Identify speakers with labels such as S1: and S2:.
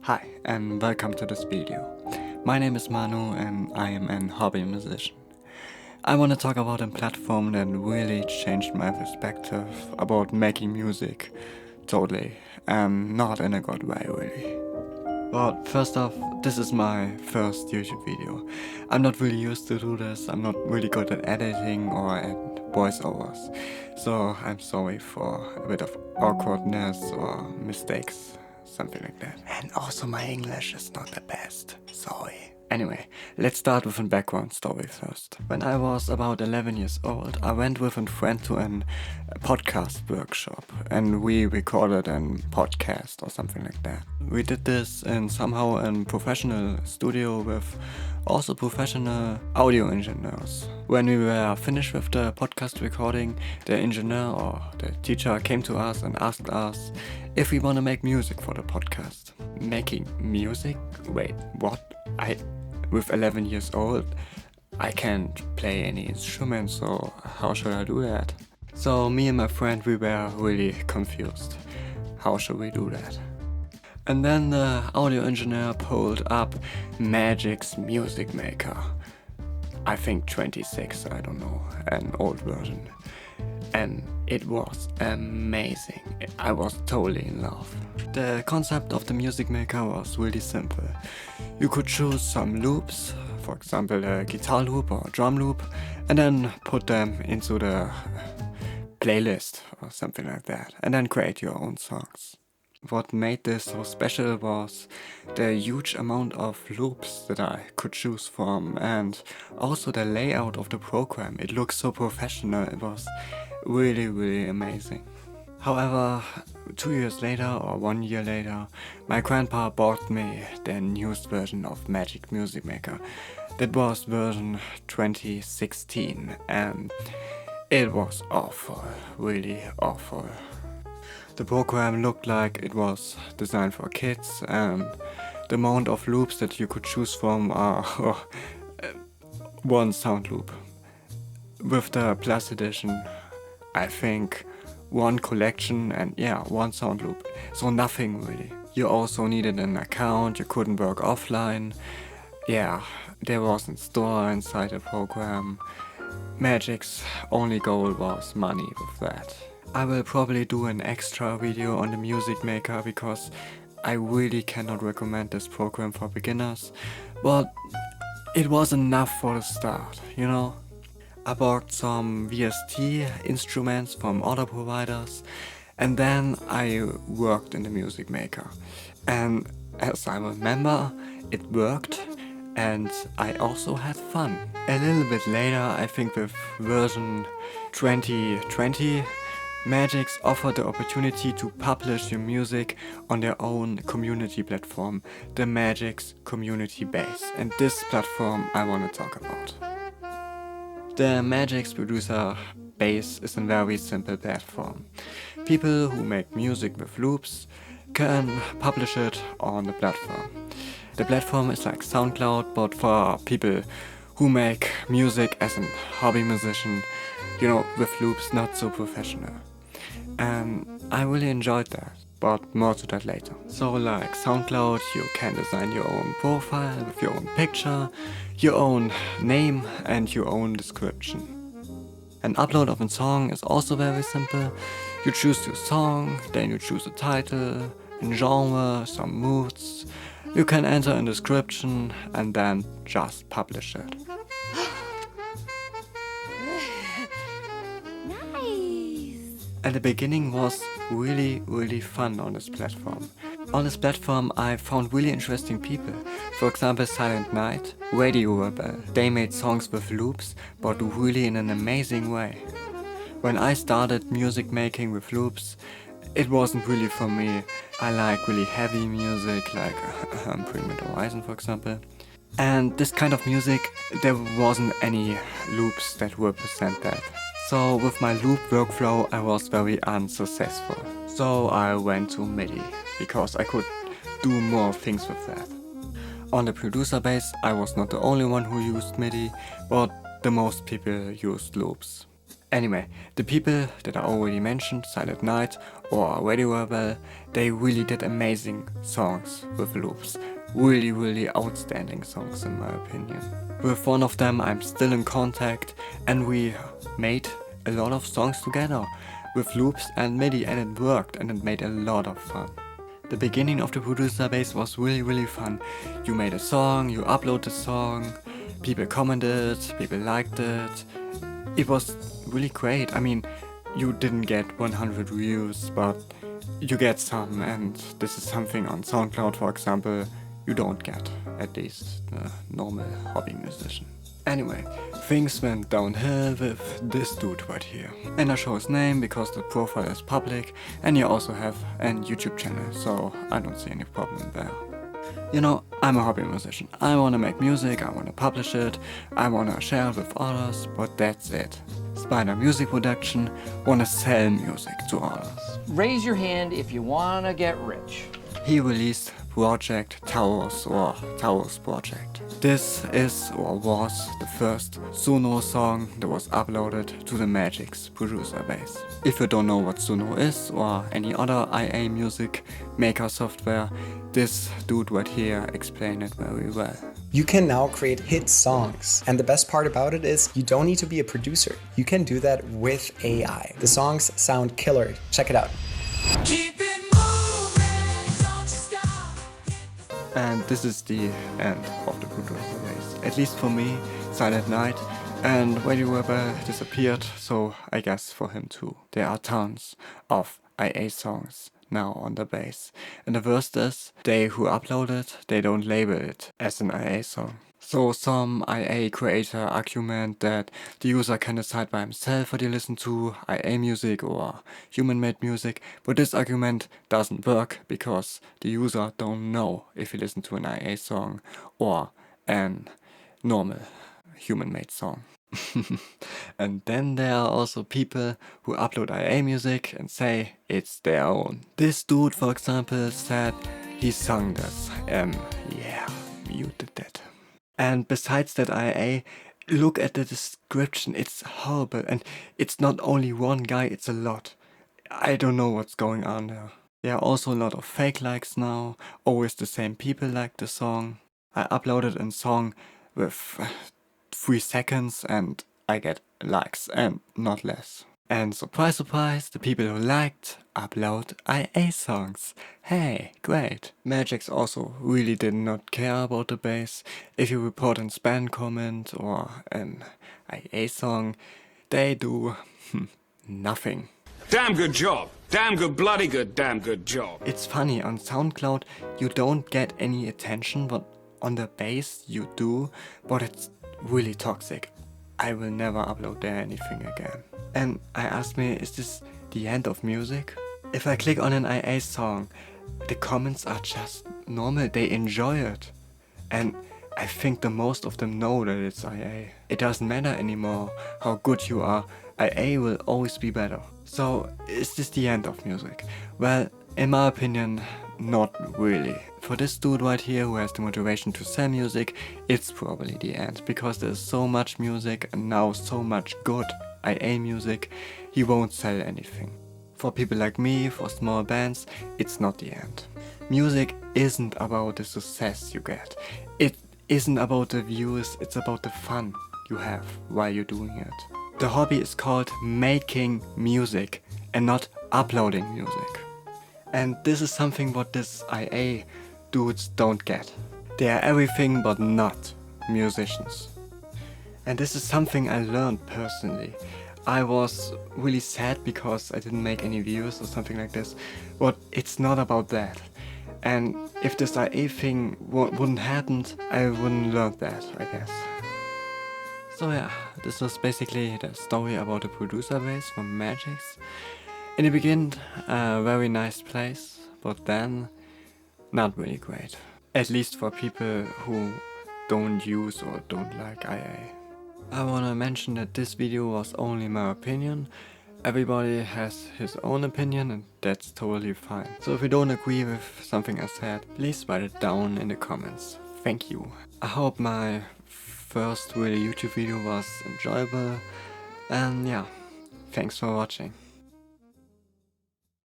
S1: Hi and welcome to this video. My name is Manu and I am an hobby musician. I want to talk about a platform that really changed my perspective about making music, totally, and not in a good way really. But first off, this is my first YouTube video. I'm not really used to do this, I'm not really good at editing or at voiceovers, so I'm sorry for a bit of awkwardness or mistakes. Something like that. And also my English is not the best. Sorry. Anyway, let's start with a background story first. When I was about 11 years old, I went with a friend to a podcast workshop and we recorded a podcast or something like that. We did this in somehow a professional studio with also professional audio engineers. When we were finished with the podcast recording, the engineer or the teacher came to us and asked us if we want to make music for the podcast. Making music? Wait, what? With 11 years old, I can't play any instruments, so how should I do that? So me and my friend, we were really confused. How should we do that? And then the audio engineer pulled up Magix Music Maker. I think 26, I don't know, an old version. And it was amazing. I was totally in love. The concept of the Music Maker was really simple. You could choose some loops, for example a guitar loop or a drum loop, and then put them into the playlist or something like that, and then create your own songs. What made this so special was the huge amount of loops that I could choose from, and also the layout of the program. It looked so professional, it was really amazing. However, 2 years later or 1 year later, my grandpa bought me the newest version of Magix Music Maker. That was version 2016 and it was awful, really awful. The program looked like it was designed for kids and the amount of loops that you could choose from are one sound loop. With the Plus edition, I think one collection and one sound loop, so nothing really. You also needed an account, you couldn't work offline. There wasn't store inside the program. Magic's only goal was money with that. I will probably do an extra video on the Music Maker because I really cannot recommend this program for beginners, but it was enough for the start, you know? I bought some VST instruments from other providers and then I worked in the Music Maker. And as I remember, it worked and I also had fun. A little bit later, I think with version 2020, Magix offered the opportunity to publish your music on their own community platform, the Magix Community Base. And this platform I want to talk about. The Magix Producer Base is a very simple platform. People who make music with loops can publish it on the platform. The platform is like SoundCloud, but for people who make music as a hobby musician, you know, with loops, not so professional. And I really enjoyed that, but more to that later. So like SoundCloud, you can design your own profile with your own picture, your own name and your own description. An upload of a song is also very simple. You choose your song, then you choose a title, a genre, some moods. You can enter a description and then just publish it. And the beginning was really fun on this platform. On this platform I found really interesting people. For example Silent Night, Radio Rebel. They made songs with loops, but really in an amazing way. When I started music making with loops, it wasn't really for me. I like really heavy music, like Bring Me the Horizon for example. And this kind of music, there wasn't any loops that represent that. So with my loop workflow I was very unsuccessful. So I went to MIDI, because I could do more things with that. On the producer base I was not the only one who used MIDI, but the most people used loops. Anyway, the people that I already mentioned, Silent Night or Radio Rebel, they really did amazing songs with loops. Really outstanding songs in my opinion. With one of them I'm still in contact and we made a lot of songs together with loops and MIDI, and it worked and it made a lot of fun. The beginning of the Producer Base was really fun. You made a song, you upload the song, people commented, people liked it. It was really great. I mean, you didn't get 100 views, but you get some, and this is something on SoundCloud, for example, you don't get, at least a normal hobby musician. Anyway, things went downhill with this dude right here. And I show his name because the profile is public, and you also have a YouTube channel, so I don't see any problem there. You know, I'm a hobby musician. I wanna make music, I wanna publish it, I wanna share it with others, but that's it. Spider Music Production wanna sell music to others.
S2: Raise your hand if you wanna get rich.
S1: He released Project Taurus or Taurus Project. This is or was the first Suno song that was uploaded to the Magix Producer Base. If you don't know what Suno is or any other IA music maker software, this dude right here explained it very well.
S3: You can now create hit songs, and the best part about it is you don't need to be a producer. You can do that with AI. The songs sound killer. Check it out.
S1: And this is the end of the Producer Base. At least for me, Silent Night and Radio Rebel disappeared, so I guess for him too. There are tons of IA songs now on the base. And the worst is, they who upload it, they don't label it as an IA song. So some IA creator argument that the user can decide by himself what he listen to, IA music or human-made music, but this argument doesn't work because the user don't know if he listen to an IA song or an normal human-made song. And then there are also people who upload IA music and say it's their own. This dude, for example, said he sung this. Yeah, you did that. And besides that IA, look at the description, it's horrible, and it's not only one guy, it's a lot. I don't know what's going on there. There are also a lot of fake likes now, always the same people like the song. I uploaded a song with 3 seconds and I get likes and not less. And surprise, the people who liked upload IA songs. Hey, great. Magix also really did not care about the base. If you report a spam comment or an IA song, they do nothing.
S4: Damn good job. Damn good, bloody good, damn good job.
S1: It's funny, on SoundCloud you don't get any attention, but on the base you do, but it's really toxic. I will never upload there anything again. And I asked me, is this the end of music? If I click on an IA song, the comments are just normal, they enjoy it. And I think the most of them know that it's IA. It doesn't matter anymore how good you are, IA will always be better. So, is this the end of music? Well, in my opinion, not really. For this dude right here who has the motivation to sell music, it's probably the end, because there's so much music and now so much good IA music, he won't sell anything. For people like me, for small bands, it's not the end. Music isn't about the success you get. It isn't about the views, it's about the fun you have while you're doing it. The hobby is called making music and not uploading music. And this is something what this IA dudes don't get. They are everything but not musicians. And this is something I learned personally. I was really sad because I didn't make any views or something like this, but it's not about that. And if this IA thing wouldn't happen, I wouldn't learn that, I guess. So yeah, this was basically the story about the Producer Base from Magix. In the beginning, a very nice place, but then not really great. At least for people who don't use or don't like IA. I wanna mention that this video was only my opinion. Everybody has his own opinion and that's totally fine. So if you don't agree with something I said, please write it down in the comments. Thank you. I hope my first really YouTube video was enjoyable. And yeah, Thanks for watching.